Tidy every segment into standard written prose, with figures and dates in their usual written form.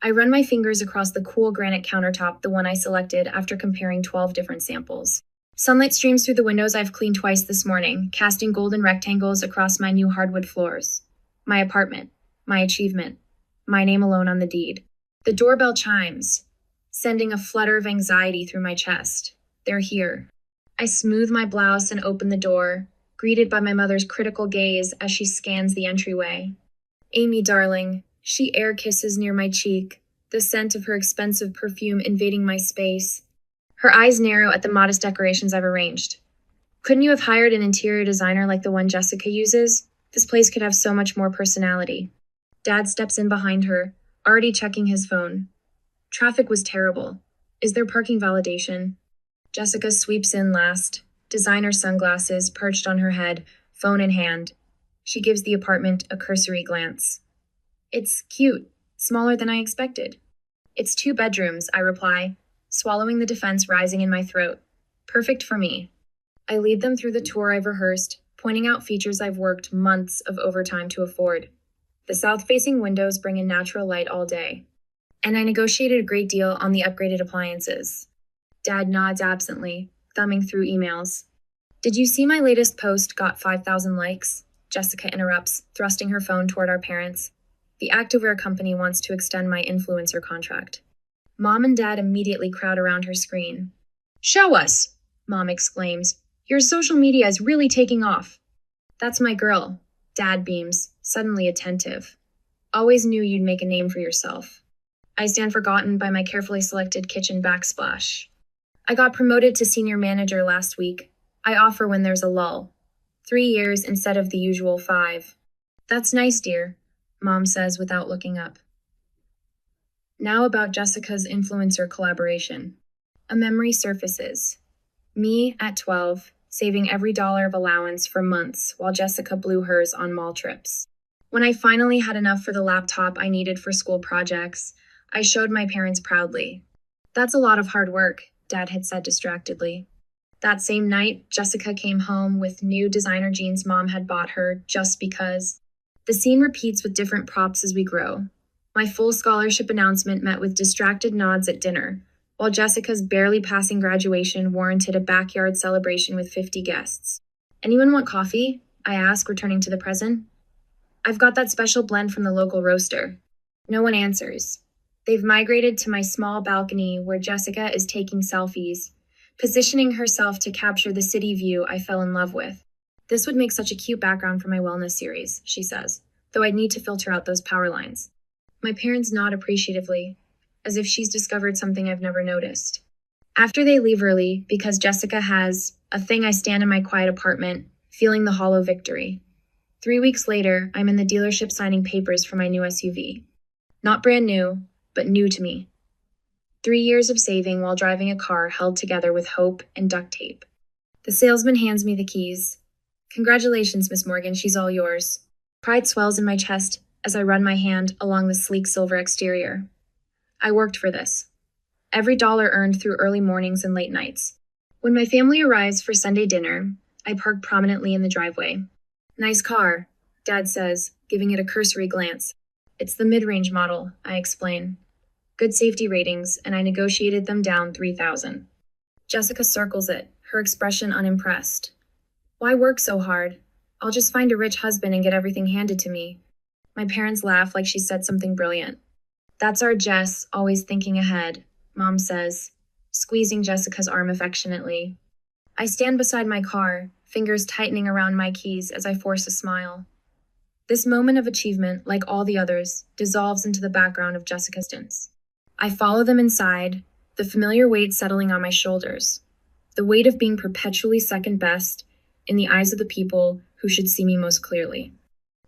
I run my fingers across the cool granite countertop, the one I selected after comparing 12 different samples. Sunlight streams through the windows I've cleaned twice this morning, casting golden rectangles across my new hardwood floors. My apartment. My achievement. My name alone on the deed. The doorbell chimes, sending a flutter of anxiety through my chest. They're here. I smooth my blouse and open the door, greeted by my mother's critical gaze as she scans the entryway. Amy, darling. She air kisses near my cheek, the scent of her expensive perfume invading my space. Her eyes narrow at the modest decorations I've arranged. Couldn't you have hired an interior designer like the one Jessica uses? This place could have so much more personality. Dad steps in behind her, already checking his phone. Traffic was terrible. Is there parking validation? Jessica sweeps in last, designer sunglasses perched on her head, phone in hand. She gives the apartment a cursory glance. It's cute, smaller than I expected. It's 2 bedrooms, I reply, swallowing the defense rising in my throat. Perfect for me. I lead them through the tour I've rehearsed, pointing out features I've worked months of overtime to afford. The south-facing windows bring in natural light all day. And I negotiated a great deal on the upgraded appliances. Dad nods absently, thumbing through emails. Did you see my latest post got 5,000 likes? Jessica interrupts, thrusting her phone toward our parents. The activewear company wants to extend my influencer contract. Mom and Dad immediately crowd around her screen. Show us, Mom exclaims. Your social media is really taking off. That's my girl, Dad beams, suddenly attentive. Always knew you'd make a name for yourself. I stand forgotten by my carefully selected kitchen backsplash. I got promoted to senior manager last week. I offer when there's a lull. 3 years instead of the usual 5. That's nice, dear, Mom says without looking up. Now about Jessica's influencer collaboration. A memory surfaces. Me at 12, saving every dollar of allowance for months while Jessica blew hers on mall trips. When I finally had enough for the laptop I needed for school projects, I showed my parents proudly. That's a lot of hard work, Dad had said distractedly. That same night, Jessica came home with new designer jeans Mom had bought her just because. The scene repeats with different props as we grow. My full scholarship announcement met with distracted nods at dinner, while Jessica's barely passing graduation warranted a backyard celebration with 50 guests. Anyone want coffee? I ask, returning to the present. I've got that special blend from the local roaster. No one answers. They've migrated to my small balcony where Jessica is taking selfies, positioning herself to capture the city view I fell in love with. This would make such a cute background for my wellness series, she says, though I'd need to filter out those power lines. My parents nod appreciatively, as if she's discovered something I've never noticed. After they leave early, because Jessica has a thing, I stand in my quiet apartment, feeling the hollow victory. 3 weeks later, I'm in the dealership signing papers for my new SUV. Not brand new, but new to me. 3 years of saving while driving a car held together with hope and duct tape. The salesman hands me the keys. Congratulations, Miss Morgan, she's all yours. Pride swells in my chest as I run my hand along the sleek silver exterior. I worked for this. Every dollar earned through early mornings and late nights. When my family arrives for Sunday dinner, I park prominently in the driveway. Nice car, Dad says, giving it a cursory glance. It's the mid-range model, I explain. Good safety ratings, and I negotiated them down 3,000. Jessica circles it, her expression unimpressed. Why work so hard? I'll just find a rich husband and get everything handed to me. My parents laugh like she said something brilliant. That's our Jess, always thinking ahead, Mom says, squeezing Jessica's arm affectionately. I stand beside my car, fingers tightening around my keys as I force a smile. This moment of achievement, like all the others, dissolves into the background of Jessica's distance. I follow them inside, the familiar weight settling on my shoulders, the weight of being perpetually second best in the eyes of the people who should see me most clearly.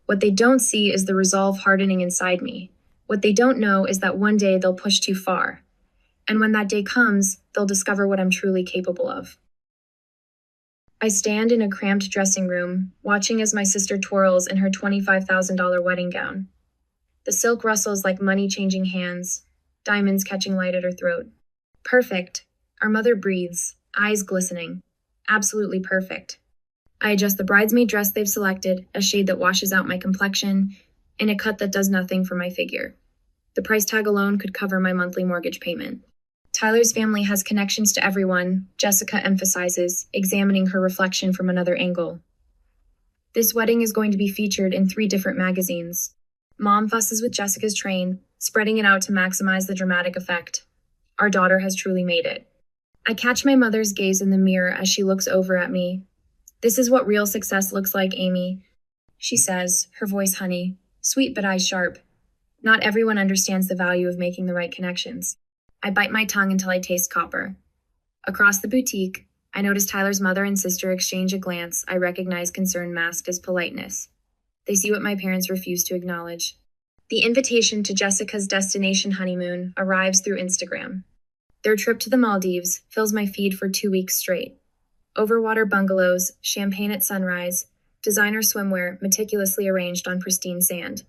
What they don't see is the resolve hardening inside me. What they don't know is that one day they'll push too far. And when that day comes, they'll discover what I'm truly capable of. I stand in a cramped dressing room, watching as my sister twirls in her $25,000 wedding gown. The silk rustles like money changing hands, diamonds catching light at her throat. Perfect. Our mother breathes, eyes glistening. Absolutely perfect. I adjust the bridesmaid dress they've selected, a shade that washes out my complexion, in a cut that does nothing for my figure. The price tag alone could cover my monthly mortgage payment. Tyler's family has connections to everyone, Jessica emphasizes, examining her reflection from another angle. This wedding is going to be featured in 3 different magazines. Mom fusses with Jessica's train, spreading it out to maximize the dramatic effect. Our daughter has truly made it. I catch my mother's gaze in the mirror as she looks over at me. This is what real success looks like, Amy, she says, her voice honey, sweet but eyes sharp. Not everyone understands the value of making the right connections. I bite my tongue until I taste copper. Across the boutique, I notice Tyler's mother and sister exchange a glance I recognize concern masked as politeness. They see what my parents refuse to acknowledge. The invitation to Jessica's destination honeymoon arrives through Instagram. Their trip to the Maldives fills my feed for 2 weeks straight. Overwater bungalows, champagne at sunrise, designer swimwear meticulously arranged on pristine sand.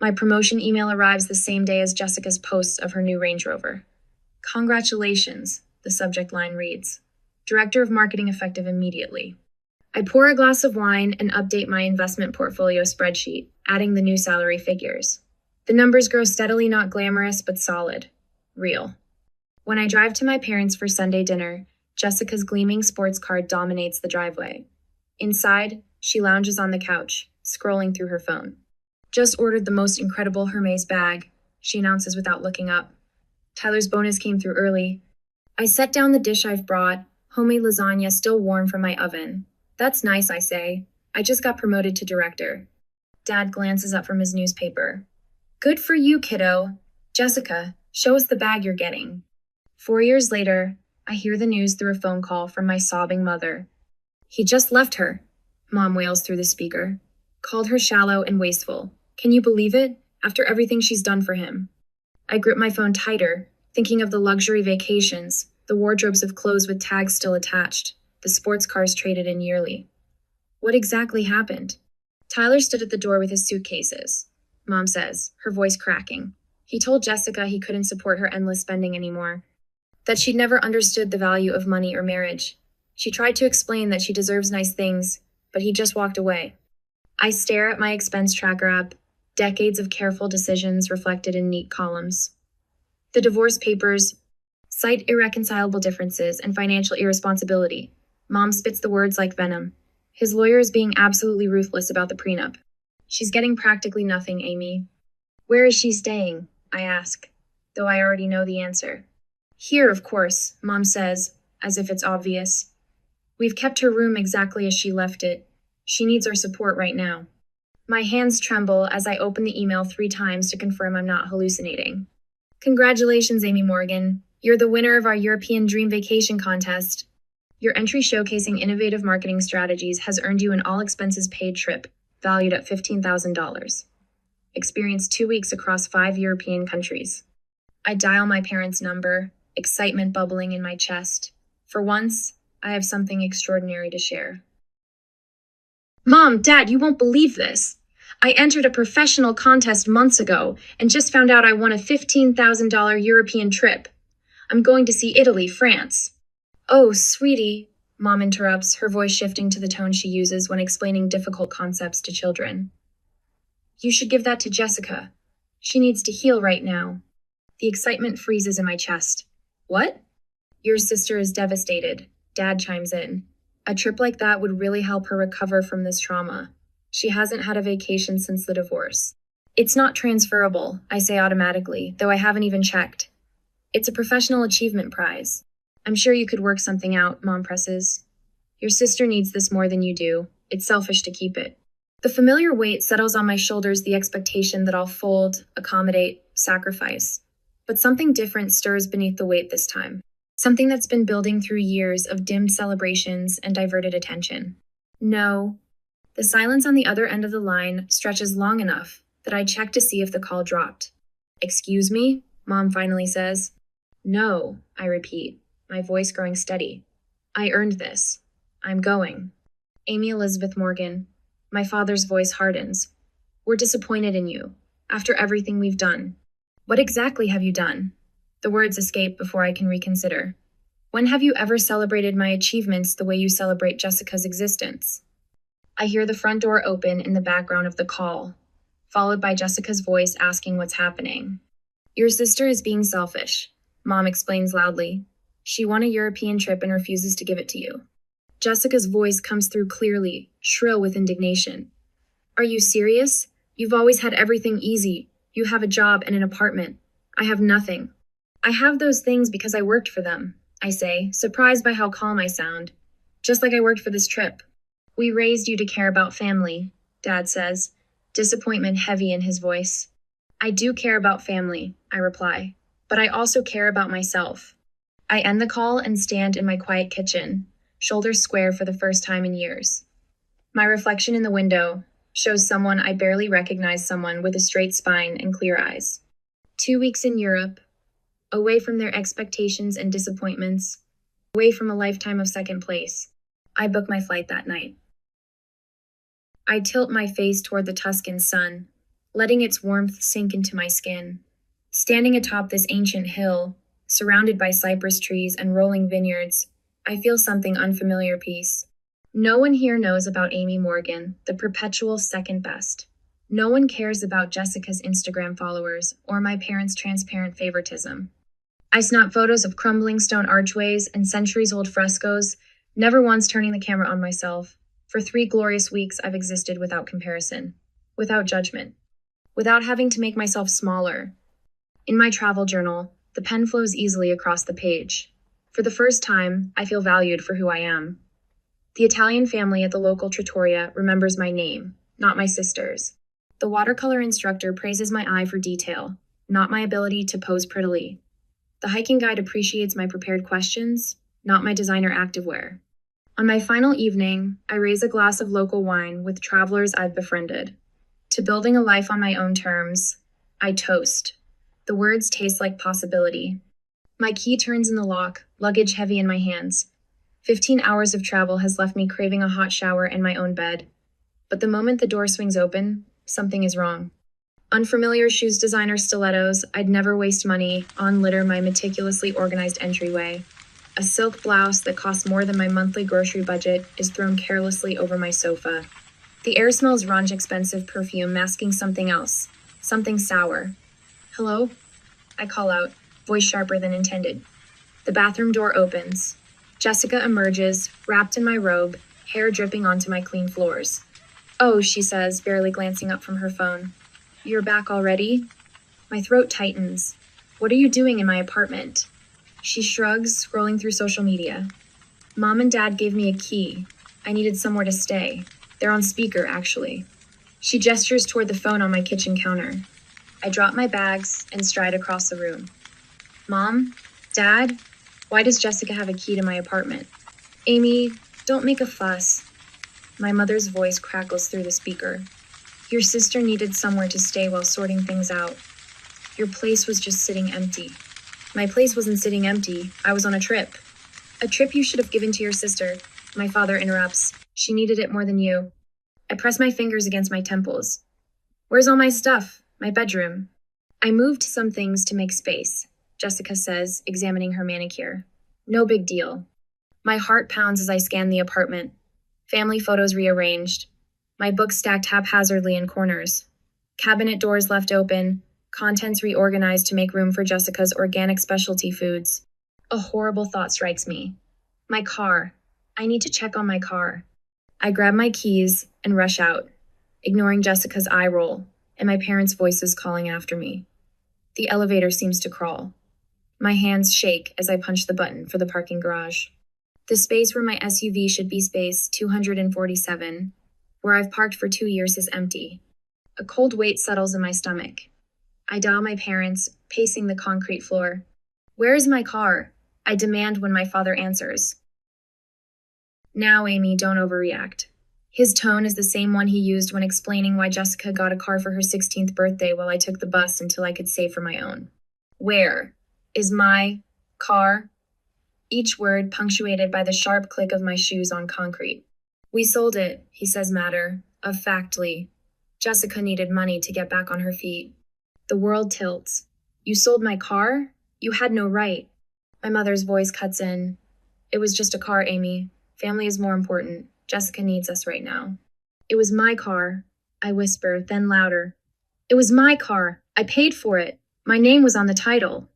My promotion email arrives the same day as Jessica's posts of her new Range Rover. Congratulations, the subject line reads. Director of Marketing effective immediately. I pour a glass of wine and update my investment portfolio spreadsheet, adding the new salary figures. The numbers grow steadily, not glamorous, but solid. Real. When I drive to my parents for Sunday dinner, Jessica's gleaming sports car dominates the driveway. Inside, she lounges on the couch, scrolling through her phone. Just ordered the most incredible Hermes bag, she announces without looking up. Tyler's bonus came through early. I set down the dish I've brought, homemade lasagna still warm from my oven. That's nice, I say. I just got promoted to director. Dad glances up from his newspaper. Good for you, kiddo. Jessica, show us the bag you're getting. 4 years later, I hear the news through a phone call from my sobbing mother. He just left her, Mom wails through the speaker. Called her shallow and wasteful. Can you believe it? After everything she's done for him. I grip my phone tighter, thinking of the luxury vacations, the wardrobes of clothes with tags still attached, the sports cars traded in yearly. What exactly happened? Tyler stood at the door with his suitcases, Mom says, her voice cracking. He told Jessica he couldn't support her endless spending anymore, that she'd never understood the value of money or marriage. She tried to explain that she deserves nice things, but he just walked away. I stare at my expense tracker app, decades of careful decisions reflected in neat columns. The divorce papers cite irreconcilable differences and financial irresponsibility. Mom spits the words like venom. His lawyer is being absolutely ruthless about the prenup. She's getting practically nothing, Amy. Where is she staying? I ask, though I already know the answer. Here, of course, Mom says, as if it's obvious. We've kept her room exactly as she left it. She needs our support right now. My hands tremble as I open the email 3 times to confirm I'm not hallucinating. Congratulations, Amy Morgan. You're the winner of our European Dream Vacation contest. Your entry showcasing innovative marketing strategies has earned you an all-expenses-paid trip, valued at $15,000. Experience 2 weeks across 5 European countries. I dial my parents' number, excitement bubbling in my chest. For once, I have something extraordinary to share. Mom, Dad, you won't believe this. I entered a professional contest months ago and just found out I won a $15,000 European trip. I'm going to see Italy, France. Oh, sweetie, Mom interrupts, her voice shifting to the tone she uses when explaining difficult concepts to children. You should give that to Jessica. She needs to heal right now. The excitement freezes in my chest. What? Your sister is devastated, Dad chimes in. A trip like that would really help her recover from this trauma. She hasn't had a vacation since the divorce. It's not transferable, I say automatically, though I haven't even checked. It's a professional achievement prize. I'm sure you could work something out, Mom presses. Your sister needs this more than you do. It's selfish to keep it. The familiar weight settles on my shoulders, the expectation that I'll fold, accommodate, sacrifice. But something different stirs beneath the weight this time. Something that's been building through years of dimmed celebrations and diverted attention. No. The silence on the other end of the line stretches long enough that I check to see if the call dropped. Excuse me? Mom finally says. No, I repeat, my voice growing steady. I earned this. I'm going. Amy Elizabeth Morgan. My father's voice hardens. We're disappointed in you, after everything we've done. What exactly have you done? The words escape before I can reconsider. When have you ever celebrated my achievements the way you celebrate Jessica's existence? I hear the front door open in the background of the call, followed by Jessica's voice asking what's happening. Your sister is being selfish, Mom explains loudly. She won a European trip and refuses to give it to you. Jessica's voice comes through clearly, shrill with indignation. Are you serious? You've always had everything easy. You have a job and an apartment. I have nothing. I have those things because I worked for them, I say, surprised by how calm I sound. Just like I worked for this trip. We raised you to care about family, Dad says, disappointment heavy in his voice. I do care about family, I reply, but I also care about myself. I end the call and stand in my quiet kitchen, shoulders square for the first time in years. My reflection in the window shows someone I barely recognize, someone with a straight spine and clear eyes. 2 weeks in Europe, away from their expectations and disappointments, away from a lifetime of second place. I book my flight that night. I tilt my face toward the Tuscan sun, letting its warmth sink into my skin. Standing atop this ancient hill, surrounded by cypress trees and rolling vineyards, I feel something unfamiliar peace. No one here knows about Amy Morgan, the perpetual second best. No one cares about Jessica's Instagram followers or my parents' transparent favoritism. I snap photos of crumbling stone archways and centuries-old frescoes, never once turning the camera on myself. For 3 glorious weeks, I've existed without comparison, without judgment, without having to make myself smaller. In my travel journal, the pen flows easily across the page. For the first time, I feel valued for who I am. The Italian family at the local trattoria remembers my name, not my sister's. The watercolor instructor praises my eye for detail, not my ability to pose prettily. The hiking guide appreciates my prepared questions, not my designer activewear. On my final evening, I raise a glass of local wine with travelers I've befriended. To building a life on my own terms, I toast. The words taste like possibility. My key turns in the lock, luggage heavy in my hands. 15 hours of travel has left me craving a hot shower and my own bed. But the moment the door swings open, something is wrong. Unfamiliar shoes designer stilettos I'd never waste money on litter my meticulously organized entryway. A silk blouse that costs more than my monthly grocery budget is thrown carelessly over my sofa. The air smells ranch expensive perfume masking something else, something sour. Hello? I call out, voice sharper than intended. The bathroom door opens. Jessica emerges, wrapped in my robe, hair dripping onto my clean floors. Oh, she says, barely glancing up from her phone. You're back already? My throat tightens. What are you doing in my apartment? She shrugs, scrolling through social media. Mom and Dad gave me a key. I needed somewhere to stay. They're on speaker, actually. She gestures toward the phone on my kitchen counter. I drop my bags and stride across the room. Mom? Dad? Why does Jessica have a key to my apartment? Amy, don't make a fuss. My mother's voice crackles through the speaker. Your sister needed somewhere to stay while sorting things out. Your place was just sitting empty. My place wasn't sitting empty. I was on a trip. A trip you should have given to your sister. My father interrupts. She needed it more than you. I press my fingers against my temples. Where's all my stuff? My bedroom. I moved some things to make space, Jessica says, examining her manicure. No big deal. My heart pounds as I scan the apartment. Family photos rearranged. My books stacked haphazardly in corners. Cabinet doors left open. Contents reorganized to make room for Jessica's organic specialty foods. A horrible thought strikes me. My car. I need to check on my car. I grab my keys and rush out, ignoring Jessica's eye roll and my parents' voices calling after me. The elevator seems to crawl. My hands shake as I punch the button for the parking garage. The space where my SUV should be space 247, where I've parked for 2 years, is empty. A cold weight settles in my stomach. I dial my parents, pacing the concrete floor. Where is my car? I demand when my father answers. Now, Amy, don't overreact. His tone is the same one he used when explaining why Jessica got a car for her 16th birthday while I took the bus until I could save for my own. Where is my car? Each word punctuated by the sharp click of my shoes on concrete. We sold it, he says matter-of-factly. Jessica needed money to get back on her feet. The world tilts. You sold my car? You had no right. My mother's voice cuts in. It was just a car, Amy. Family is more important. Jessica needs us right now. It was my car, I whisper, then louder. It was my car. I paid for it. My name was on the title.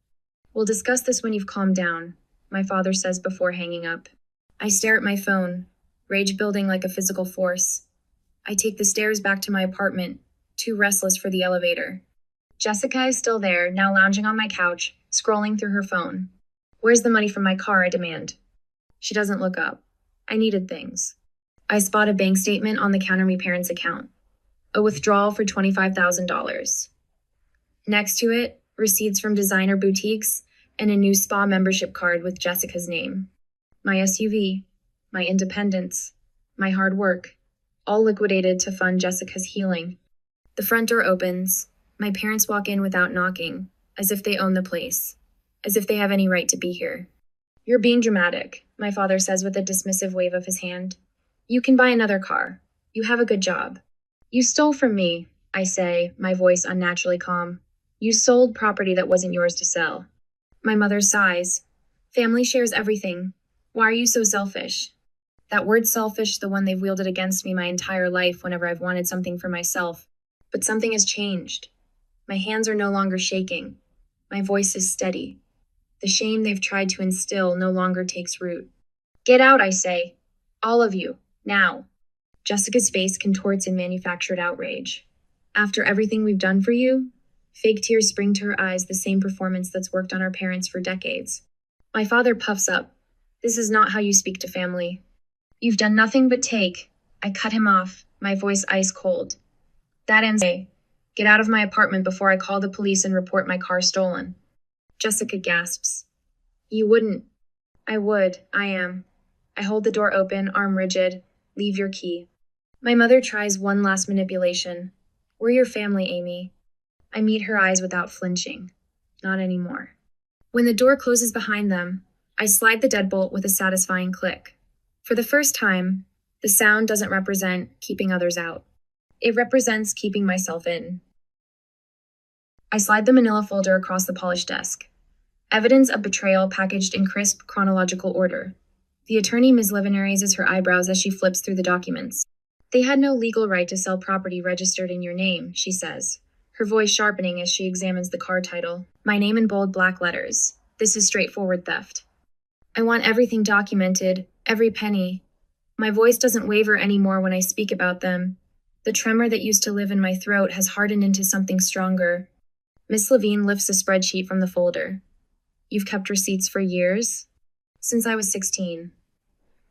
We'll discuss this when you've calmed down, my father says before hanging up. I stare at my phone, rage building like a physical force. I take the stairs back to my apartment, too restless for the elevator. Jessica is still there, now lounging on my couch, scrolling through her phone. Where's the money from my car, I demand. She doesn't look up. I needed things. I spot a bank statement on the counter my parents' account. A withdrawal for $25,000. Next to it, receipts from designer boutiques and a new spa membership card with Jessica's name. My SUV, my independence, my hard work, all liquidated to fund Jessica's healing. The front door opens. My parents walk in without knocking, as if they own the place, as if they have any right to be here. You're being dramatic, my father says with a dismissive wave of his hand. You can buy another car. You have a good job. You stole from me, I say, my voice unnaturally calm. You sold property that wasn't yours to sell. My mother sighs. Family shares everything. Why are you so selfish? That word selfish, the one they've wielded against me my entire life whenever I've wanted something for myself. But something has changed. My hands are no longer shaking. My voice is steady. The shame they've tried to instill no longer takes root. Get out, I say. All of you. Now. Jessica's face contorts in manufactured outrage. After everything we've done for you? Fake tears spring to her eyes, the same performance that's worked on our parents for decades. My father puffs up. This is not how you speak to family. You've done nothing but take. I cut him off, my voice ice cold. That ends. Get out of my apartment before I call the police and report my car stolen. Jessica gasps. You wouldn't. I would. I am. I hold the door open, arm rigid. Leave your key. My mother tries one last manipulation. We're your family, Amy. I meet her eyes without flinching. Not anymore. When the door closes behind them, I slide the deadbolt with a satisfying click. For the first time, the sound doesn't represent keeping others out. It represents keeping myself in. I slide the manila folder across the polished desk. Evidence of betrayal packaged in crisp chronological order. The attorney Ms. Liviner raises her eyebrows as she flips through the documents. They had no legal right to sell property registered in your name, she says, her voice sharpening as she examines the car title. My name in bold black letters. This is straightforward theft. I want everything documented, every penny. My voice doesn't waver anymore when I speak about them. The tremor that used to live in my throat has hardened into something stronger. Miss Levine lifts a spreadsheet from the folder. You've kept receipts for years? Since I was 16.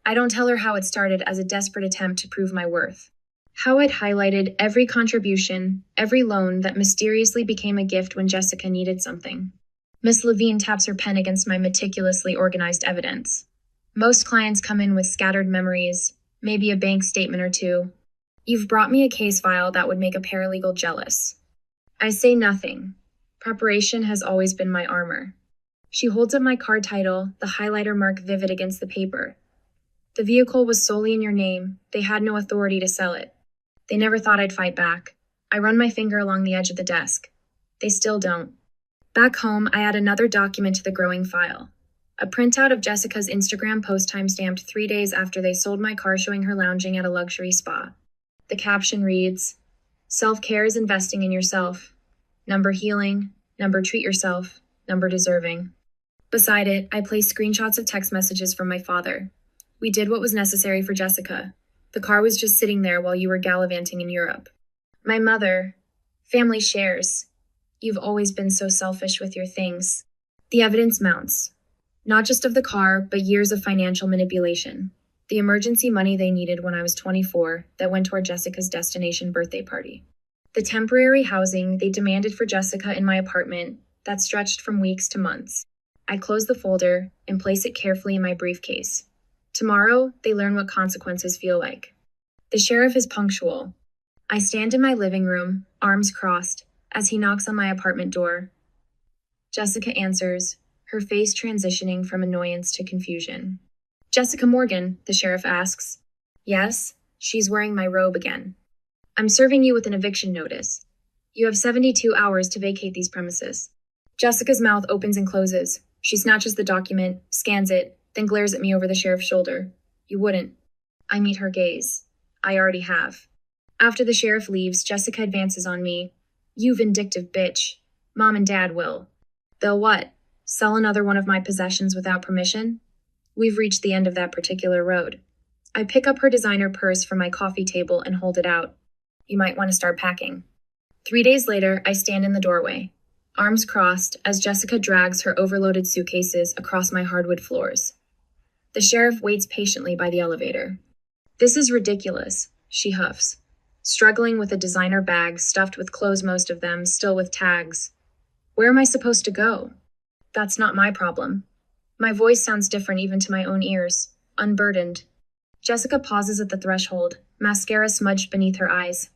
I don't tell her how it started as a desperate attempt to prove my worth. How it highlighted every contribution, every loan that mysteriously became a gift when Jessica needed something. Miss Levine taps her pen against my meticulously organized evidence. Most clients come in with scattered memories, maybe a bank statement or two. You've brought me a case file that would make a paralegal jealous. I say nothing. Preparation has always been my armor. She holds up my car title, the highlighter mark vivid against the paper. The vehicle was solely in your name. They had no authority to sell it. They never thought I'd fight back. I run my finger along the edge of the desk. They still don't. Back home, I add another document to the growing file. A printout of Jessica's Instagram post timestamped 3 days after they sold my car showing her lounging at a luxury spa. The caption reads, Self-care is investing in yourself. Number healing, number treat yourself, number deserving. Beside it, I place screenshots of text messages from my father. We did what was necessary for Jessica. The car was just sitting there while you were gallivanting in Europe. My mother, family shares. You've always been so selfish with your things. The evidence mounts. Not just of the car, but years of financial manipulation. The emergency money they needed when I was 24 that went toward Jessica's destination birthday party. The temporary housing they demanded for Jessica in my apartment that stretched from weeks to months. I close the folder and place it carefully in my briefcase. Tomorrow, they learn what consequences feel like. The sheriff is punctual. I stand in my living room, arms crossed, as he knocks on my apartment door. Jessica answers, her face transitioning from annoyance to confusion. Jessica Morgan, the sheriff asks. Yes, she's wearing my robe again. I'm serving you with an eviction notice. You have 72 hours to vacate these premises. Jessica's mouth opens and closes. She snatches the document, scans it, then glares at me over the sheriff's shoulder. You wouldn't. I meet her gaze. I already have. After the sheriff leaves, Jessica advances on me. You vindictive bitch. Mom and Dad will. They'll what? Sell another one of my possessions without permission? We've reached the end of that particular road. I pick up her designer purse from my coffee table and hold it out. You might want to start packing. 3 days later, I stand in the doorway, arms crossed as Jessica drags her overloaded suitcases across my hardwood floors. The sheriff waits patiently by the elevator. This is ridiculous, she huffs, struggling with a designer bag stuffed with clothes, most of them still with tags. Where am I supposed to go? That's not my problem. My voice sounds different even to my own ears, unburdened. Jessica pauses at the threshold, mascara smudged beneath her eyes.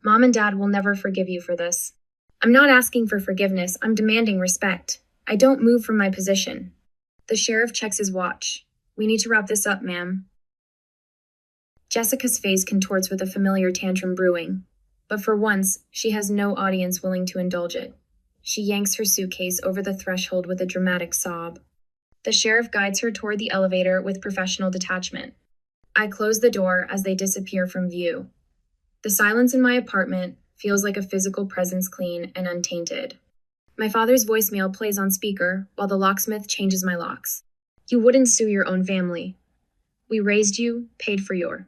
Mom and Dad will never forgive you for this. I'm not asking for forgiveness, I'm demanding respect. I don't move from my position. The sheriff checks his watch. We need to wrap this up, ma'am. Jessica's face contorts with a familiar tantrum brewing, but for once, she has no audience willing to indulge it. She yanks her suitcase over the threshold with a dramatic sob. The sheriff guides her toward the elevator with professional detachment. I close the door as they disappear from view. The silence in my apartment feels like a physical presence, clean and untainted. My father's voicemail plays on speaker while the locksmith changes my locks. You wouldn't sue your own family. We raised you, paid for your.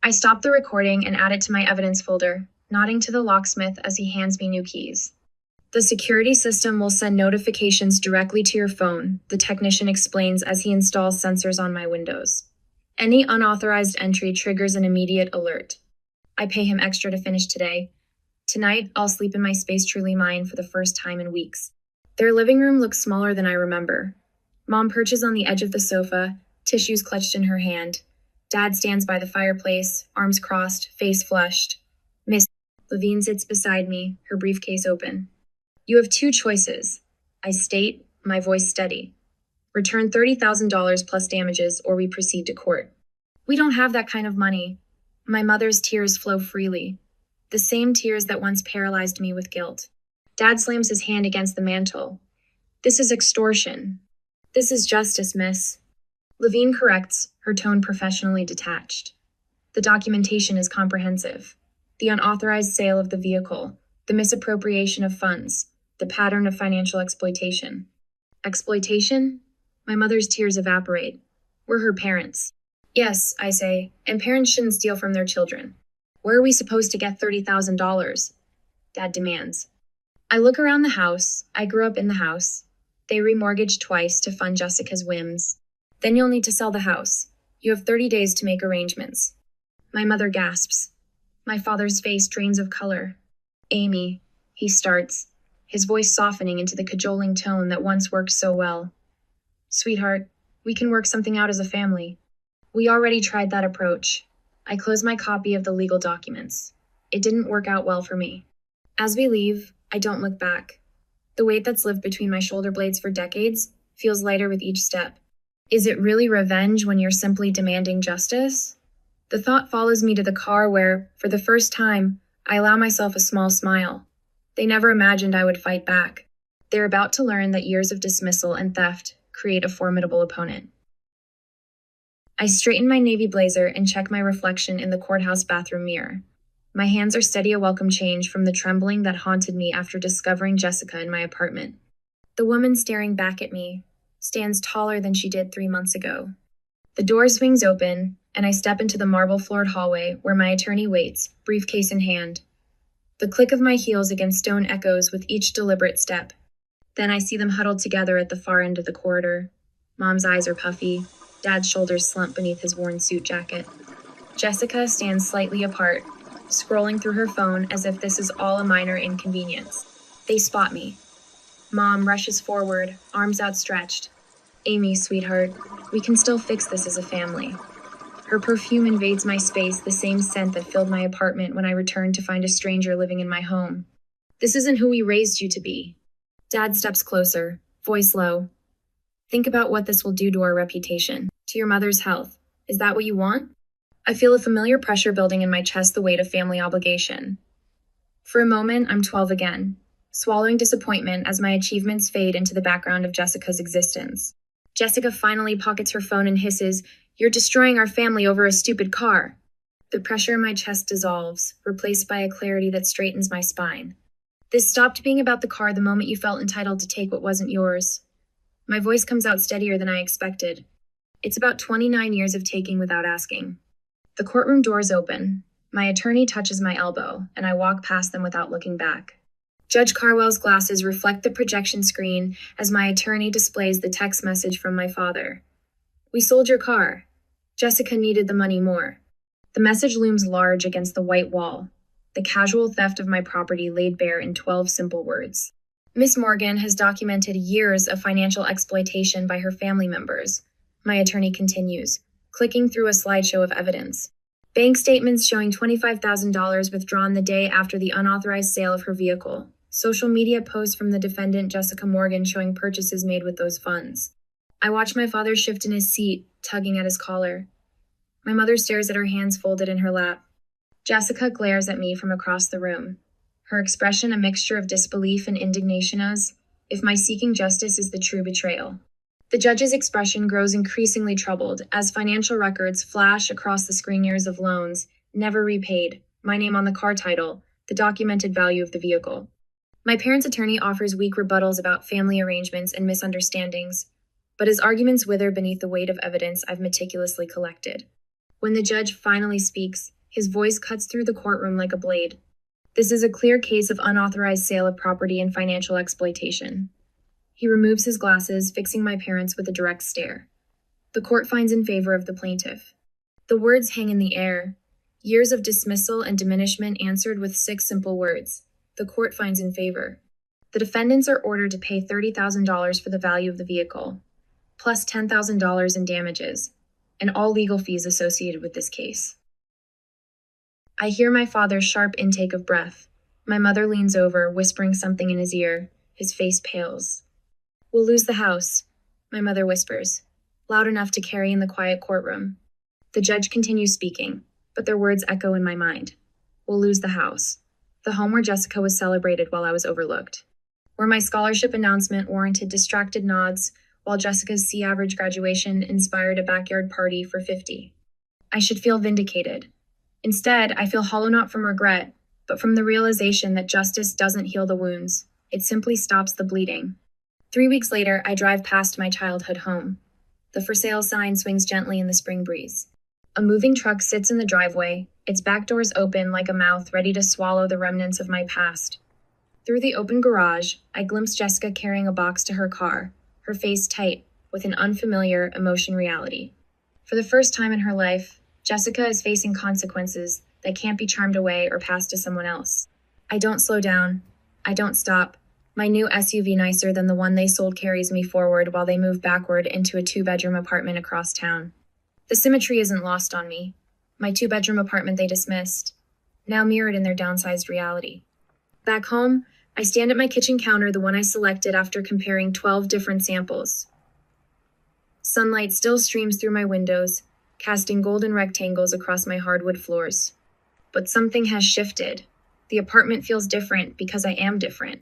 I stop the recording and add it to my evidence folder, nodding to the locksmith as he hands me new keys. The security system will send notifications directly to your phone, the technician explains as he installs sensors on my windows. Any unauthorized entry triggers an immediate alert. I pay him extra to finish today. Tonight, I'll sleep in my space truly mine for the first time in weeks. Their living room looks smaller than I remember. Mom perches on the edge of the sofa, tissues clutched in her hand. Dad stands by the fireplace, arms crossed, face flushed. Miss Levine sits beside me, her briefcase open. You have two choices, I state, my voice steady. Return $30,000 plus damages or we proceed to court. We don't have that kind of money. My mother's tears flow freely, the same tears that once paralyzed me with guilt. Dad slams his hand against the mantel. This is extortion. This is justice, miss. Levine corrects, her tone professionally detached. The documentation is comprehensive. The unauthorized sale of the vehicle, the misappropriation of funds, the pattern of financial exploitation. Exploitation? My mother's tears evaporate. We're her parents. Yes, I say, and parents shouldn't steal from their children. Where are we supposed to get $30,000? Dad demands. I look around the house. I grew up in the house. They remortgaged twice to fund Jessica's whims. Then you'll need to sell the house. You have 30 days to make arrangements. My mother gasps. My father's face drains of color. Amy, he starts, his voice softening into the cajoling tone that once worked so well. Sweetheart, we can work something out as a family. We already tried that approach. I close my copy of the legal documents. It didn't work out well for me. As we leave, I don't look back. The weight that's lived between my shoulder blades for decades feels lighter with each step. Is it really revenge when you're simply demanding justice? The thought follows me to the car where, for the first time, I allow myself a small smile. They never imagined I would fight back. They're about to learn that years of dismissal and theft create a formidable opponent. I straighten my navy blazer and check my reflection in the courthouse bathroom mirror. My hands are steady a welcome change from the trembling that haunted me after discovering Jessica in my apartment. The woman staring back at me stands taller than she did 3 months ago. The door swings open, and I step into the marble-floored hallway where my attorney waits, briefcase in hand. The click of my heels against stone echoes with each deliberate step. Then I see them huddled together at the far end of the corridor. Mom's eyes are puffy. Dad's shoulders slump beneath his worn suit jacket. Jessica stands slightly apart, scrolling through her phone as if this is all a minor inconvenience. They spot me. Mom rushes forward, arms outstretched. Amy, sweetheart, we can still fix this as a family. Her perfume invades my space, the same scent that filled my apartment when I returned to find a stranger living in my home. This isn't who we raised you to be. Dad steps closer, voice low. Think about what this will do to our reputation, to your mother's health. Is that what you want? I feel a familiar pressure building in my chest, the weight of family obligation. For a moment, I'm 12 again, swallowing disappointment as my achievements fade into the background of Jessica's existence. Jessica finally pockets her phone and hisses, "You're destroying our family over a stupid car." The pressure in my chest dissolves, replaced by a clarity that straightens my spine. This stopped being about the car the moment you felt entitled to take what wasn't yours. My voice comes out steadier than I expected. It's about 29 years of taking without asking. The courtroom doors open. My attorney touches my elbow, and I walk past them without looking back. Judge Carwell's glasses reflect the projection screen as my attorney displays the text message from my father. "We sold your car. Jessica needed the money more." The message looms large against the white wall, the casual theft of my property laid bare in 12 simple words. Miss Morgan has documented years of financial exploitation by her family members, my attorney continues, clicking through a slideshow of evidence. Bank statements showing $25,000 withdrawn the day after the unauthorized sale of her vehicle. Social media posts from the defendant Jessica Morgan showing purchases made with those funds. I watch my father shift in his seat, tugging at his collar. My mother stares at her hands folded in her lap. Jessica glares at me from across the room, her expression a mixture of disbelief and indignation as if my seeking justice is the true betrayal. The judge's expression grows increasingly troubled as financial records flash across the screen years of loans, never repaid, my name on the car title, the documented value of the vehicle. My parents' attorney offers weak rebuttals about family arrangements and misunderstandings, but his arguments wither beneath the weight of evidence I've meticulously collected. When the judge finally speaks, his voice cuts through the courtroom like a blade. This is a clear case of unauthorized sale of property and financial exploitation. He removes his glasses, fixing my parents with a direct stare. The court finds in favor of the plaintiff. The words hang in the air. Years of dismissal and diminishment answered with 6 simple words. The court finds in favor. The defendants are ordered to pay $30,000 for the value of the vehicle, plus $10,000 in damages, and all legal fees associated with this case. I hear my father's sharp intake of breath. My mother leans over, whispering something in his ear. His face pales. "We'll lose the house," my mother whispers, loud enough to carry in the quiet courtroom. The judge continues speaking, but their words echo in my mind. "We'll lose the house." The home where Jessica was celebrated while I was overlooked. Where my scholarship announcement warranted distracted nods, while Jessica's C-average graduation inspired a backyard party for 50. I should feel vindicated. Instead, I feel hollow not from regret, but from the realization that justice doesn't heal the wounds. It simply stops the bleeding. 3 weeks later, I drive past my childhood home. The for sale sign swings gently in the spring breeze. A moving truck sits in the driveway, its back doors open like a mouth ready to swallow the remnants of my past. Through the open garage, I glimpse Jessica carrying a box to her car, her face tight, with an unfamiliar emotion reality. For the first time in her life, Jessica is facing consequences that can't be charmed away or passed to someone else. I don't slow down. I don't stop. My new SUV, nicer than the one they sold, carries me forward while they move backward into a 2-bedroom apartment across town. The symmetry isn't lost on me. My 2-bedroom apartment they dismissed, now mirrored in their downsized reality. Back home, I stand at my kitchen counter, the one I selected after comparing 12 different samples. Sunlight still streams through my windows, casting golden rectangles across my hardwood floors. But something has shifted. The apartment feels different because I am different.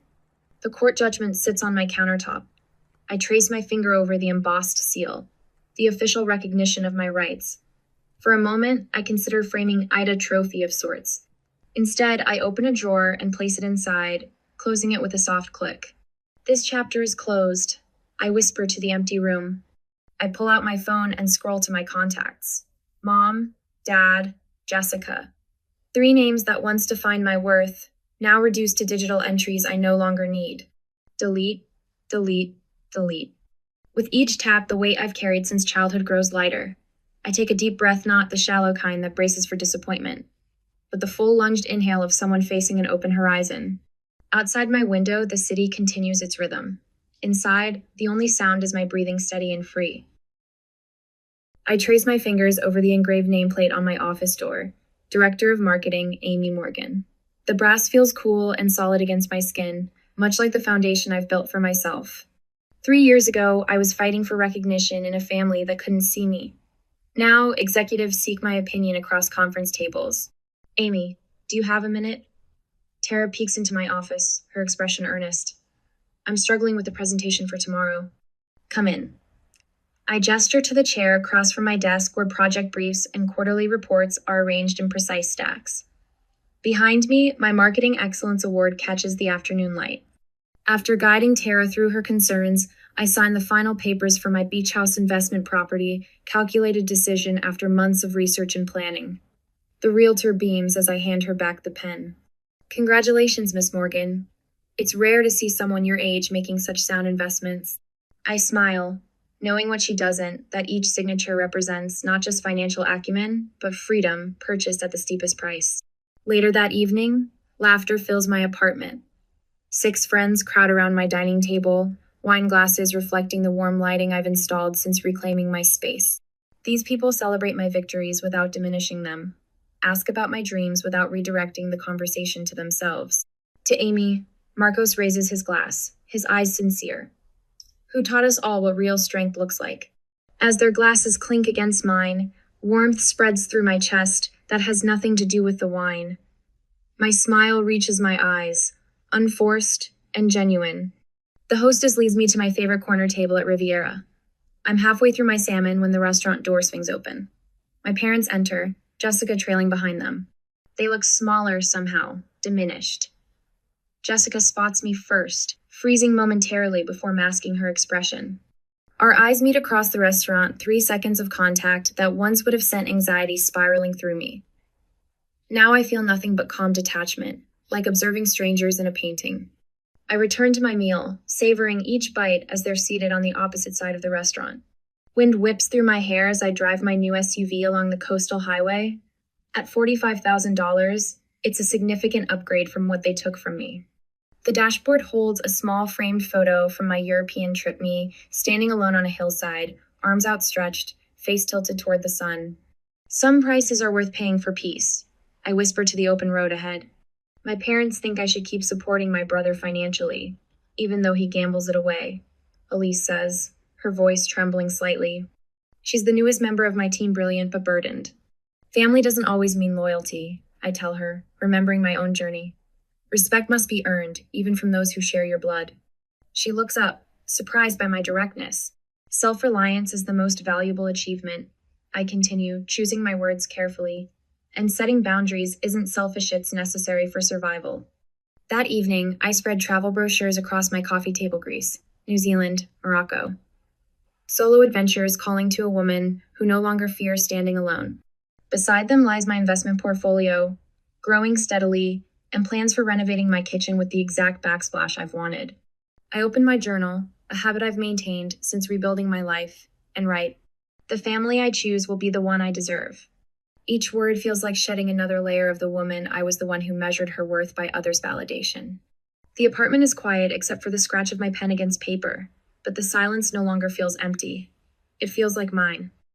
The court judgment sits on my countertop. I trace my finger over the embossed seal, the official recognition of my rights. For a moment, I consider framing Ida trophy of sorts. Instead, I open a drawer and place it inside, closing it with a soft click. This chapter is closed. I whisper to the empty room. I pull out my phone and scroll to my contacts. Mom, Dad, Jessica. 3 names that once defined my worth, now reduced to digital entries I no longer need. Delete, delete, delete. With each tap, the weight I've carried since childhood grows lighter. I take a deep breath, not the shallow kind that braces for disappointment, but the full lunged inhale of someone facing an open horizon. Outside my window, the city continues its rhythm. Inside, the only sound is my breathing steady and free. I trace my fingers over the engraved nameplate on my office door. Director of Marketing, Amy Morgan. The brass feels cool and solid against my skin, much like the foundation I've built for myself. 3 years ago, I was fighting for recognition in a family that couldn't see me. Now, executives seek my opinion across conference tables. Amy, do you have a minute? Tara peeks into my office, her expression earnest. I'm struggling with the presentation for tomorrow. Come in. I gesture to the chair across from my desk where project briefs and quarterly reports are arranged in precise stacks. Behind me, my Marketing Excellence Award catches the afternoon light. After guiding Tara through her concerns, I signed the final papers for my beach house investment property, calculated decision after months of research and planning. The realtor beams as I hand her back the pen. Congratulations, Miss Morgan. It's rare to see someone your age making such sound investments. I smile, knowing what she doesn't, that each signature represents not just financial acumen, but freedom purchased at the steepest price. Later that evening, laughter fills my apartment. 6 friends crowd around my dining table, wine glasses reflecting the warm lighting I've installed since reclaiming my space. These people celebrate my victories without diminishing them, ask about my dreams without redirecting the conversation to themselves. To Amy, Marcos raises his glass, his eyes sincere. Who taught us all what real strength looks like. As their glasses clink against mine, warmth spreads through my chest that has nothing to do with the wine. My smile reaches my eyes, unforced and genuine. The hostess leads me to my favorite corner table at Riviera. I'm halfway through my salmon when the restaurant door swings open. My parents enter, Jessica trailing behind them. They look smaller somehow, diminished. Jessica spots me first, freezing momentarily before masking her expression. Our eyes meet across the restaurant, 3 seconds of contact that once would have sent anxiety spiraling through me. Now I feel nothing but calm detachment, like observing strangers in a painting. I return to my meal, savoring each bite as they're seated on the opposite side of the restaurant. Wind whips through my hair as I drive my new SUV along the coastal highway. At $45,000, it's a significant upgrade from what they took from me. The dashboard holds a small framed photo from my European trip, me standing alone on a hillside, arms outstretched, face tilted toward the sun. Some prices are worth paying for peace, I whisper to the open road ahead. My parents think I should keep supporting my brother financially, even though he gambles it away, Elise says, her voice trembling slightly. She's the newest member of my team, brilliant but burdened. Family doesn't always mean loyalty, I tell her, remembering my own journey. Respect must be earned, even from those who share your blood. She looks up, surprised by my directness. Self-reliance is the most valuable achievement, I continue, choosing my words carefully. And setting boundaries isn't selfish, it's necessary for survival. That evening, I spread travel brochures across my coffee table grease. New Zealand, Morocco. Solo adventures calling to a woman who no longer fears standing alone. Beside them lies my investment portfolio, growing steadily, and plans for renovating my kitchen with the exact backsplash I've wanted. I open my journal, a habit I've maintained since rebuilding my life, and write, "The family I choose will be the one I deserve." Each word feels like shedding another layer of the woman I was the one who measured her worth by others' validation. The apartment is quiet except for the scratch of my pen against paper, but the silence no longer feels empty. It feels like mine.